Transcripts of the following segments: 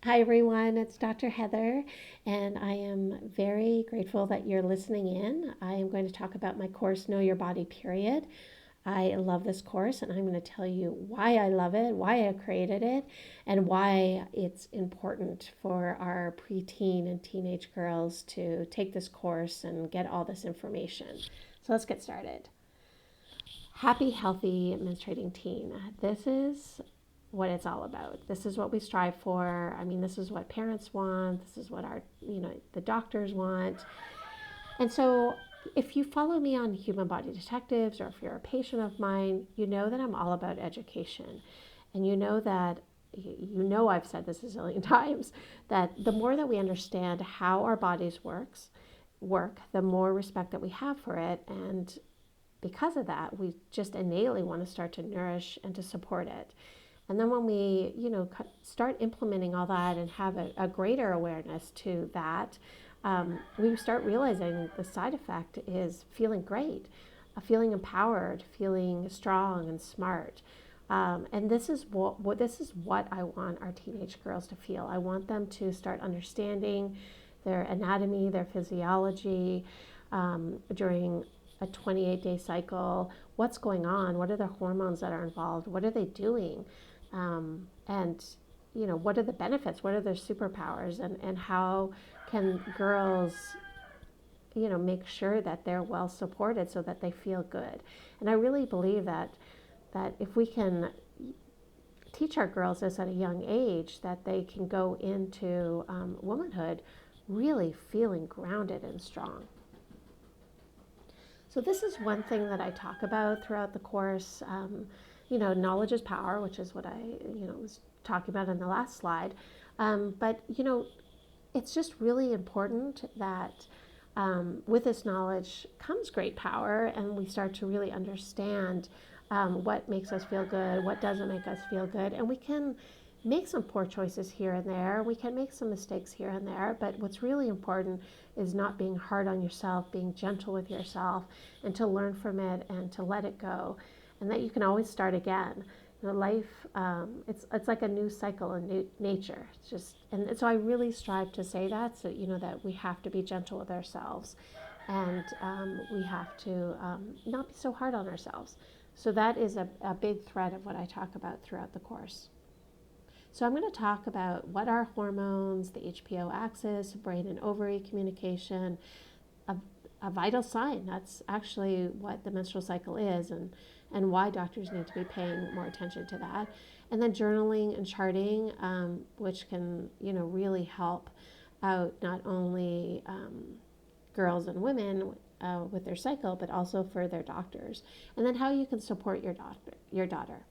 Hi, everyone. It's Dr. Heather, and I am very grateful that you're listening in. I am going to talk about my course, Know Your Body, period. I love this course, and I'm going to tell you why I love it, why I created it, and why it's important for our preteen and teenage girls to take this course and get all this information. So let's get started. Happy, healthy, menstruating teen. This is what it's all about. This is what we strive for. I mean, this is what parents want. This is what the doctors want. And so if you follow me on Human Body Detectives, or if you're a patient of mine, you know that I'm all about education. And I've said this a zillion times, that the more that we understand how our bodies work, the more respect that we have for it. And because of that, we just innately want to start to nourish and to support it. And then when we, start implementing all that and have a greater awareness to that, we start realizing the side effect is feeling great, feeling empowered, feeling strong and smart. And this is what I want our teenage girls to feel. I want them to start understanding their anatomy, their physiology during a 28-day cycle. What's going on? What are the hormones that are involved? What are they doing? And what are the benefits? What are their superpowers? And how can girls make sure that they're well supported so that they feel good? And I really believe that if we can teach our girls this at a young age, that they can go into womanhood really feeling grounded and strong. So this is one thing that I talk about throughout the course. Knowledge is power, which is what I was talking about in the last slide. But it's just really important that with this knowledge comes great power, and we start to really understand what makes us feel good, what doesn't make us feel good, and we can make some poor choices here and there. We can make some mistakes here and there, but what's really important is not being hard on yourself, being gentle with yourself, and to learn from it and to let it go, and that you can always start again. Life, it's like a new cycle in nature. It's just, and so I really strive to say that, so that we have to be gentle with ourselves, and we have to not be so hard on ourselves. So that is a big thread of what I talk about throughout the course. So I'm going to talk about what are hormones, the HPO axis, brain and ovary communication, a vital sign. That's actually what the menstrual cycle is, and why doctors need to be paying more attention to that. And then journaling and charting, which can really help out not only girls and women with their cycle, but also for their doctors. And then how you can support your daughter.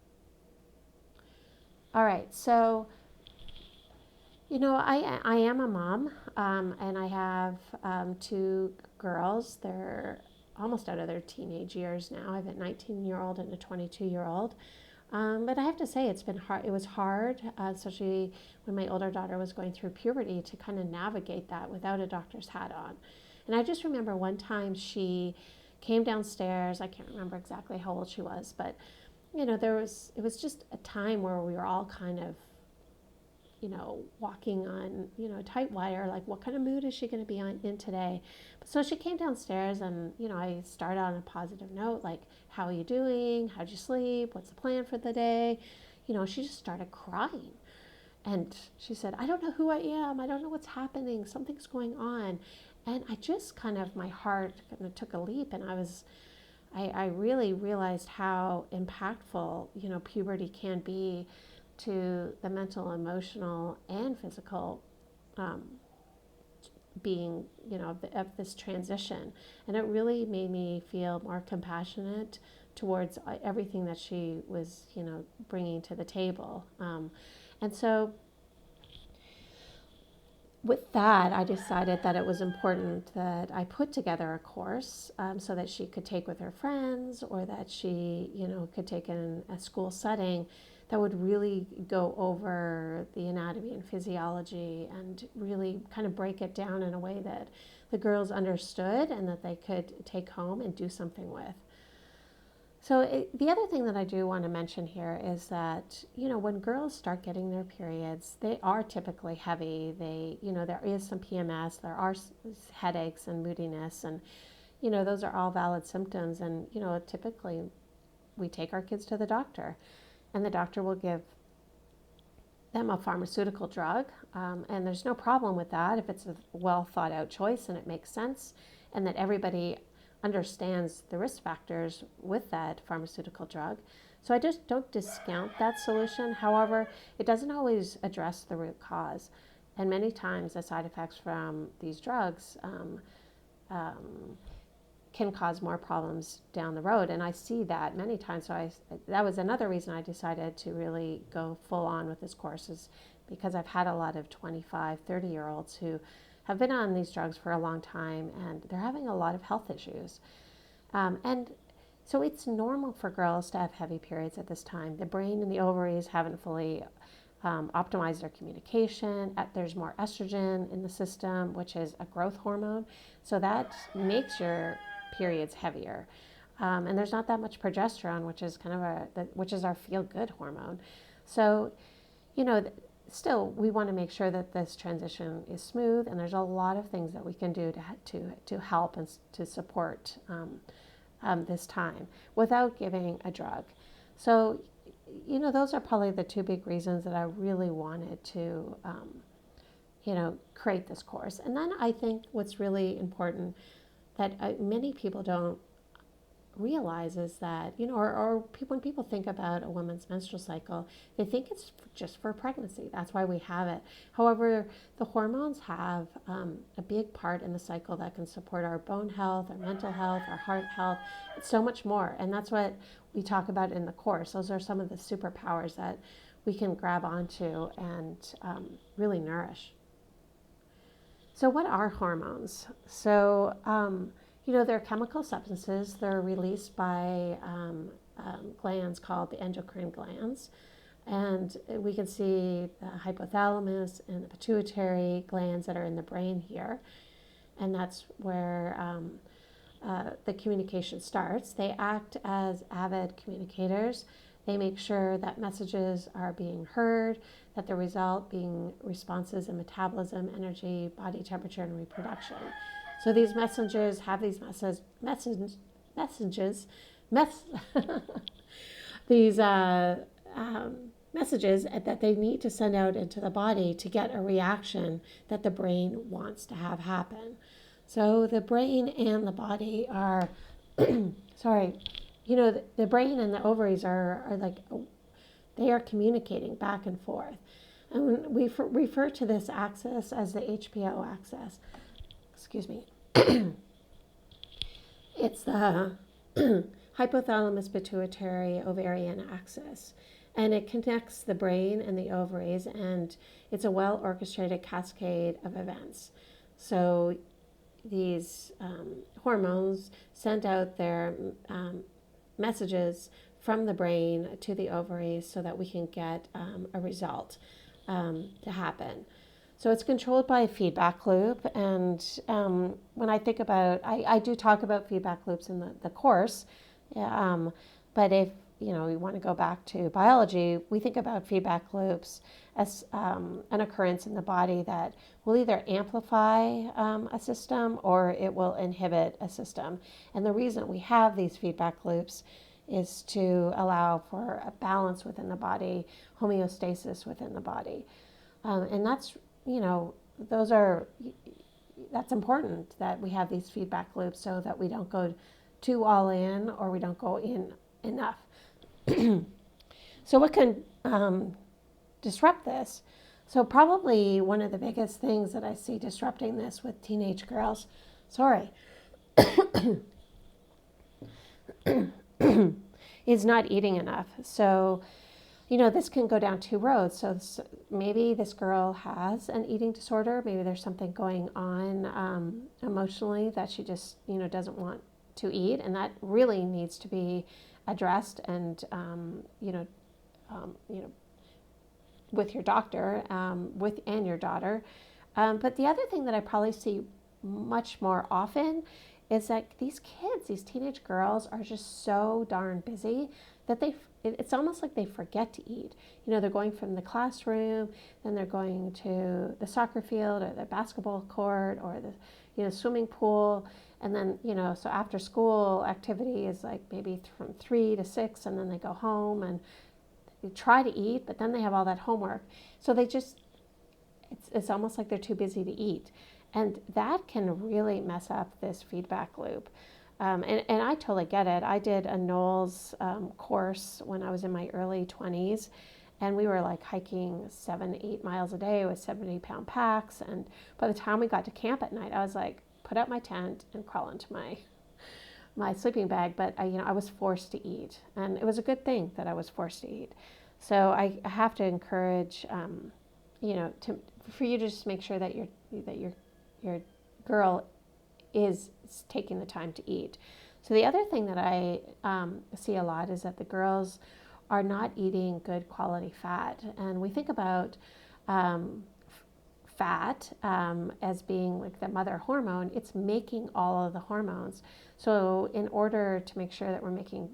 All right, so I am a mom, and I have two girls. They're almost out of their teenage years now. I have a 19-year-old and a 22-year-old. But I have to say, it's been hard. It was hard, especially when my older daughter was going through puberty, to kind of navigate that without a doctor's hat on. And I just remember one time she came downstairs. I can't remember exactly how old she was, but it was just a time where we were all kind of walking on, a tight wire, like what kind of mood is she going to be in today? So she came downstairs, and, I started on a positive note, like, how are you doing? How'd you sleep? What's the plan for the day? She just started crying. And she said, I don't know who I am. I don't know what's happening. Something's going on. And I just my heart kind of took a leap, and I really realized how impactful, puberty can be to the mental, emotional, and physical being, of this transition. And it really made me feel more compassionate towards everything that she was, bringing to the table. And so with that, I decided that it was important that I put together a course so that she could take with her friends, or that she, could take in a school setting, that would really go over the anatomy and physiology and really kind of break it down in a way that the girls understood and that they could take home and do something with. The other thing that I do want to mention here is that, when girls start getting their periods, they are typically heavy. There is some PMS, there are headaches and moodiness, and, those are all valid symptoms. And, typically we take our kids to the doctor, and the doctor will give them a pharmaceutical drug. And there's no problem with that if it's a well thought out choice and it makes sense, and that everybody understands the risk factors with that pharmaceutical drug. So I just don't discount that solution. However, it doesn't always address the root cause. And many times the side effects from these drugs can cause more problems down the road. And I see that many times. So that was another reason I decided to really go full on with this course, is because I've had a lot of 25, 30-year-olds who have been on these drugs for a long time, and they're having a lot of health issues. And so it's normal for girls to have heavy periods at this time. The brain and the ovaries haven't fully optimized their communication. There's more estrogen in the system, which is a growth hormone. So that makes your periods heavier. And there's not that much progesterone, which is which is our feel-good hormone. So, still, we want to make sure that this transition is smooth, and there's a lot of things that we can do to help and to support this time without giving a drug. So, those are probably the two big reasons that I really wanted to, create this course. And then I think what's really important that many people don't realize is that, when people think about a woman's menstrual cycle, they think it's just for pregnancy. That's why we have it. However, the hormones have a big part in the cycle that can support our bone health, our mental health, our heart health, so much more. And that's what we talk about in the course. Those are some of the superpowers that we can grab onto and really nourish. So what are hormones? So, they're chemical substances. They're released by glands called the endocrine glands. And we can see the hypothalamus and the pituitary glands that are in the brain here. And that's where the communication starts. They act as avid communicators. They make sure that messages are being heard, that the result being responses in metabolism, energy, body temperature, and reproduction. So these messengers have these messages, messages that they need to send out into the body to get a reaction that the brain wants to have happen. So the brain and the body are, the brain and the ovaries are like, they are communicating back and forth. And we refer to this axis as the HPO axis. Excuse me. It's the hypothalamus pituitary ovarian axis. And it connects the brain and the ovaries, and it's a well orchestrated cascade of events. So these hormones send out their messages from the brain to the ovaries so that we can get a result to happen. So it's controlled by a feedback loop. And when I think about, I do talk about feedback loops in the course, but if we want to go back to biology, we think about feedback loops as an occurrence in the body that will either amplify a system or it will inhibit a system. And the reason we have these feedback loops is to allow for a balance within the body, homeostasis within the body. And that's, that's important that we have these feedback loops so that we don't go too all in or we don't go in enough. So what can disrupt this? So probably one of the biggest things that I see disrupting this with teenage girls, is not eating enough. So, this can go down two roads. So maybe this girl has an eating disorder. Maybe there's something going on emotionally that she just, doesn't want to eat. And that really needs to be addressed and, with your doctor, and your daughter. But the other thing that I probably see much more often is that these kids, these teenage girls, are just so darn busy that it's almost like they forget to eat. They're going from the classroom, then they're going to the soccer field or the basketball court or the swimming pool, and then so after school activity is like maybe from 3 to 6, and then they go home and they try to eat, but then they have all that homework, so they just it's almost like they're too busy to eat. And that can really mess up this feedback loop. And I totally get it. I did a Knowles course when I was in my early 20s, and we were like hiking 7-8 miles a day with 70-pound packs. And by the time we got to camp at night, I was like, put up my tent and crawl into my sleeping bag. But I was forced to eat, and it was a good thing that I was forced to eat. So I have to encourage, for you to just make sure that your girl is taking the time to eat. So the other thing that I see a lot is that the girls are not eating good quality fat. And we think about fat as being like the mother hormone. It's making all of the hormones. So in order to make sure that we're making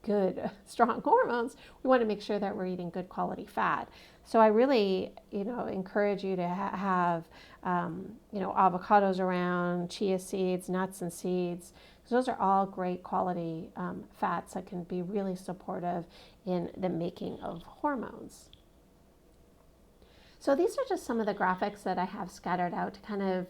good, strong hormones, we want to make sure that we're eating good quality fat. So I really, encourage you to have, avocados around, chia seeds, nuts and seeds, because those are all great quality fats that can be really supportive in the making of hormones. So these are just some of the graphics that I have scattered out to kind of,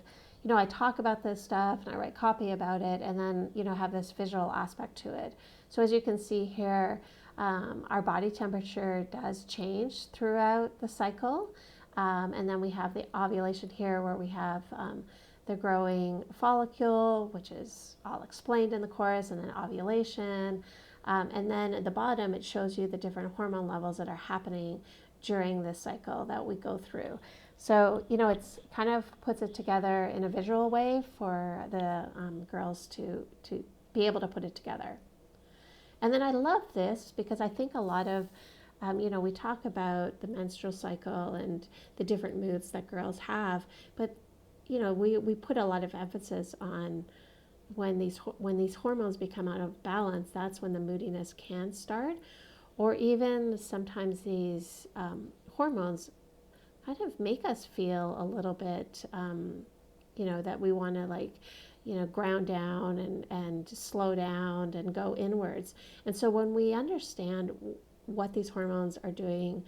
I talk about this stuff and I write copy about it, and then, have this visual aspect to it. So as you can see here, our body temperature does change throughout the cycle. And then we have the ovulation here where we have the growing follicle, which is all explained in the course, and then ovulation. And then at the bottom, it shows you the different hormone levels that are happening during this cycle that we go through. So, it's kind of puts it together in a visual way for the girls to be able to put it together. And then I love this because I think a lot of, we talk about the menstrual cycle and the different moods that girls have, but, we put a lot of emphasis on when these hormones become out of balance, that's when the moodiness can start, or even sometimes these hormones kind of make us feel a little bit, that we want to ground down and slow down and go inwards. And so when we understand what these hormones are doing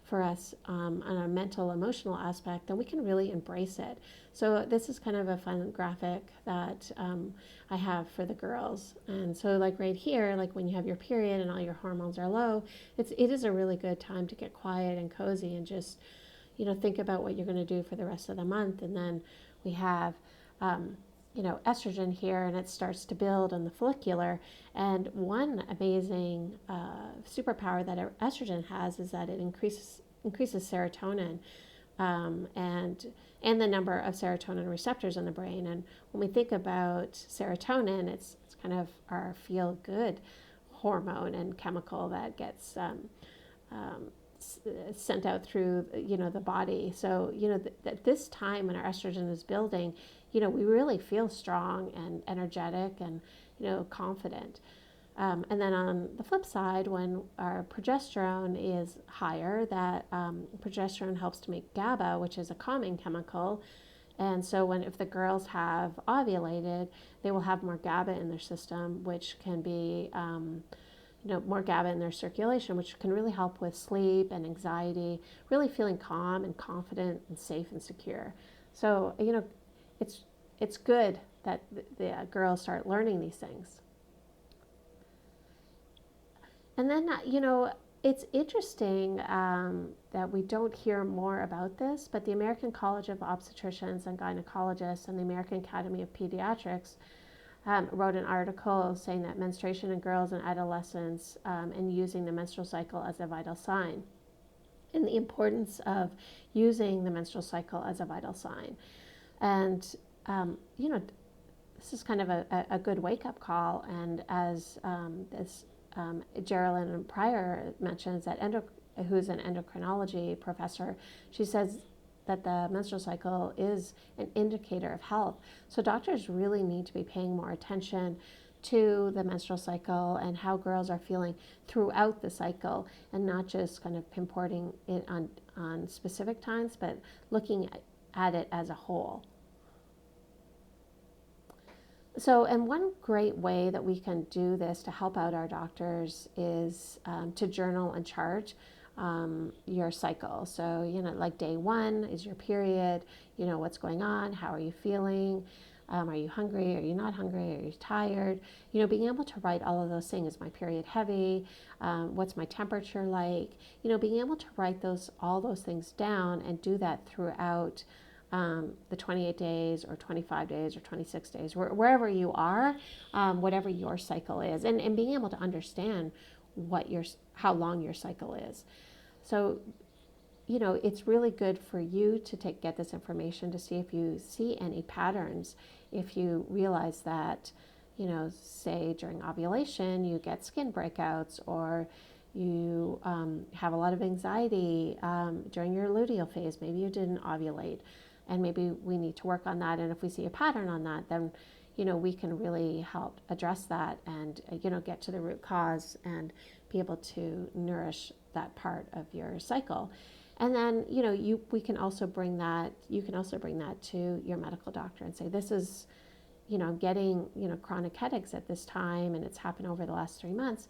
for us on a mental, emotional aspect, then we can really embrace it. So this is kind of a fun graphic that I have for the girls. And so like right here, like when you have your period and all your hormones are low, it is a really good time to get quiet and cozy and just, think about what you're going to do for the rest of the month. And then we have, estrogen here, and it starts to build on the follicular. And one amazing superpower that estrogen has is that it increases serotonin, and the number of serotonin receptors in the brain. And when we think about serotonin, it's kind of our feel good hormone and chemical that gets sent out through the body. So at this time when our estrogen is building, we really feel strong and energetic and confident. And then on the flip side, when our progesterone is higher, that progesterone helps to make GABA, which is a calming chemical. And so if the girls have ovulated, they will have more GABA in their system, which can be more GABA in their circulation, which can really help with sleep and anxiety, really feeling calm and confident and safe and secure. So, it's good that the girls start learning these things. And then, it's interesting that we don't hear more about this, but the American College of Obstetricians and Gynecologists and the American Academy of Pediatrics wrote an article saying that menstruation in girls and adolescents and using the menstrual cycle as a vital sign, and the importance of using the menstrual cycle as a vital sign. And, this is kind of a good wake-up call. And as Geraldine Pryor mentions, who's an endocrinology professor, she says that the menstrual cycle is an indicator of health. So doctors really need to be paying more attention to the menstrual cycle and how girls are feeling throughout the cycle, and not just kind of pinpointing it on specific times, but looking at it as a whole. So, and one great way that we can do this to help out our doctors is to journal and chart your cycle. So, like day one is your period, what's going on, how are you feeling, are you hungry, are you not hungry, are you tired? Being able to write all of those things. Is my period heavy? What's my temperature like? Being able to write all those things down and do that throughout the 28 days or 25 days or 26 days, wherever you are, whatever your cycle is, and being able to understand how long your cycle is. So, it's really good for you to get this information to see if you see any patterns. If you realize that, say during ovulation, you get skin breakouts, or you have a lot of anxiety during your luteal phase, maybe you didn't ovulate, and maybe we need to work on that. And if we see a pattern on that, then we can really help address that and get to the root cause and be able to nourish that part of your cycle. And then we can also bring that to your medical doctor and say, this is I'm getting chronic headaches at this time, and it's happened over the last 3 months.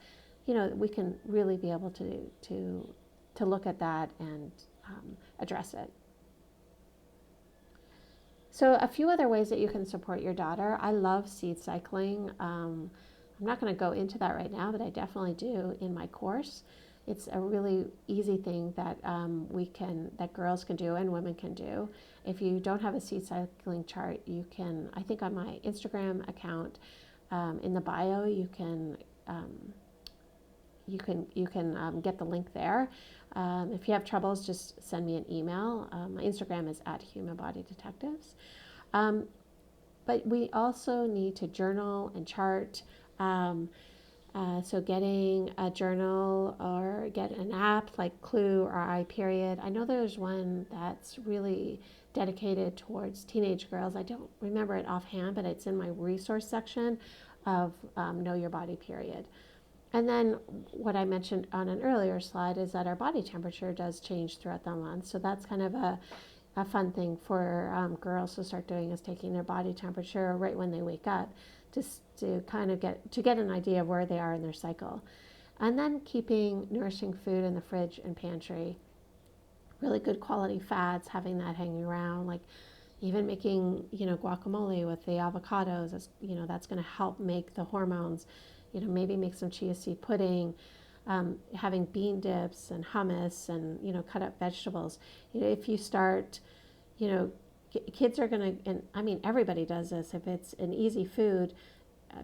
We can really be able to look at that and address it. So a few other ways that you can support your daughter. I love seed cycling. I'm not going to go into that right now, but I definitely do in my course. It's a really easy thing that that girls can do and women can do. If you don't have a seed cycling chart, you can, I think on my Instagram account, in the bio, you can get the link there. If you have troubles, just send me an email. My Instagram is @humanbodydetectives. But we also need to journal and chart. So getting a journal or get an app like Clue or iPeriod. I know there's one that's really dedicated towards teenage girls. I don't remember it offhand, but it's in my resource section of Know Your Body Period. And then what I mentioned on an earlier slide is that our body temperature does change throughout the month. So that's kind of a fun thing for girls to start doing, is taking their body temperature right when they wake up, just to kind of get an idea of where they are in their cycle. And then keeping nourishing food in the fridge and pantry, really good quality fats, having that hanging around, like even making guacamole with the avocados. That's going to help make the hormones. Maybe make some chia seed pudding, having bean dips and hummus, and cut up vegetables. If you start, kids are going to, and I mean everybody does this. If it's an easy food,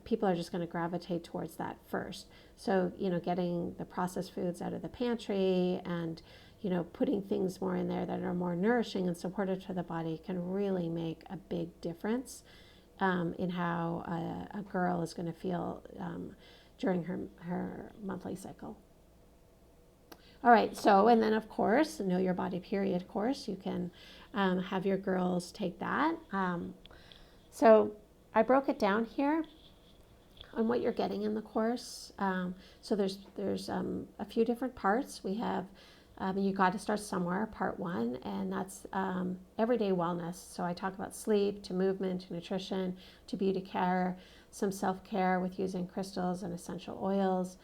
people are just going to gravitate towards that first. So getting the processed foods out of the pantry and putting things more in there that are more nourishing and supportive to the body can really make a big difference in how a girl is going to feel during her monthly cycle. All right, so, and then of course, Know Your Body Period course, you can have your girls take that. So I broke it down here on what you're getting in the course. So there's a few different parts. We have you got to start somewhere, part 1, and that's everyday wellness. So I talk about sleep, to movement, to nutrition, to beauty care, some self-care with using crystals and essential oils.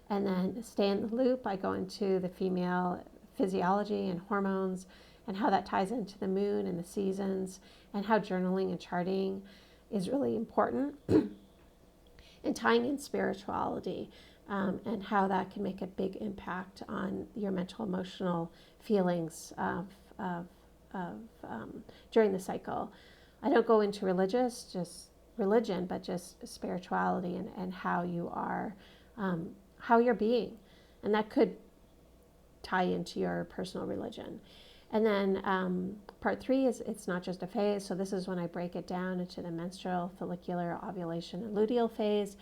And then stay in the loop, I go into the female physiology and hormones and how that ties into the moon and the seasons, and how journaling and charting is really important. And tying in spirituality, and how that can make a big impact on your mental, emotional feelings during the cycle. I don't go into religion, but just spirituality and how you are, how you're being, and that could tie into your personal religion. And then part 3 is it's not just a phase. So this is when I break it down into the menstrual, follicular, ovulation, and luteal phase.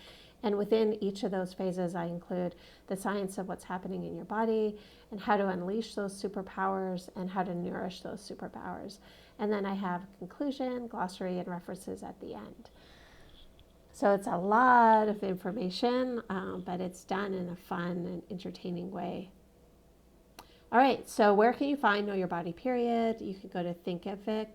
And within each of those phases, I include the science of what's happening in your body and how to unleash those superpowers and how to nourish those superpowers. And then I have conclusion, glossary, and references at the end. So it's a lot of information, but it's done in a fun and entertaining way. All right, so where can you find Know Your Body Period? You can go to Thinkific.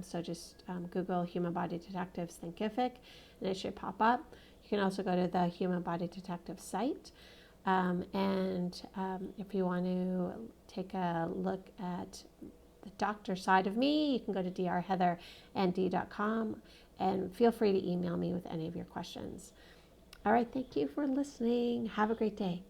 So just Google Human Body Detectives Thinkific, and it should pop up. You can also go to the Human Body Detective site. If you want to take a look at the doctor side of me, you can go to drheathernd.com, and feel free to email me with any of your questions. All right, thank you for listening. Have a great day.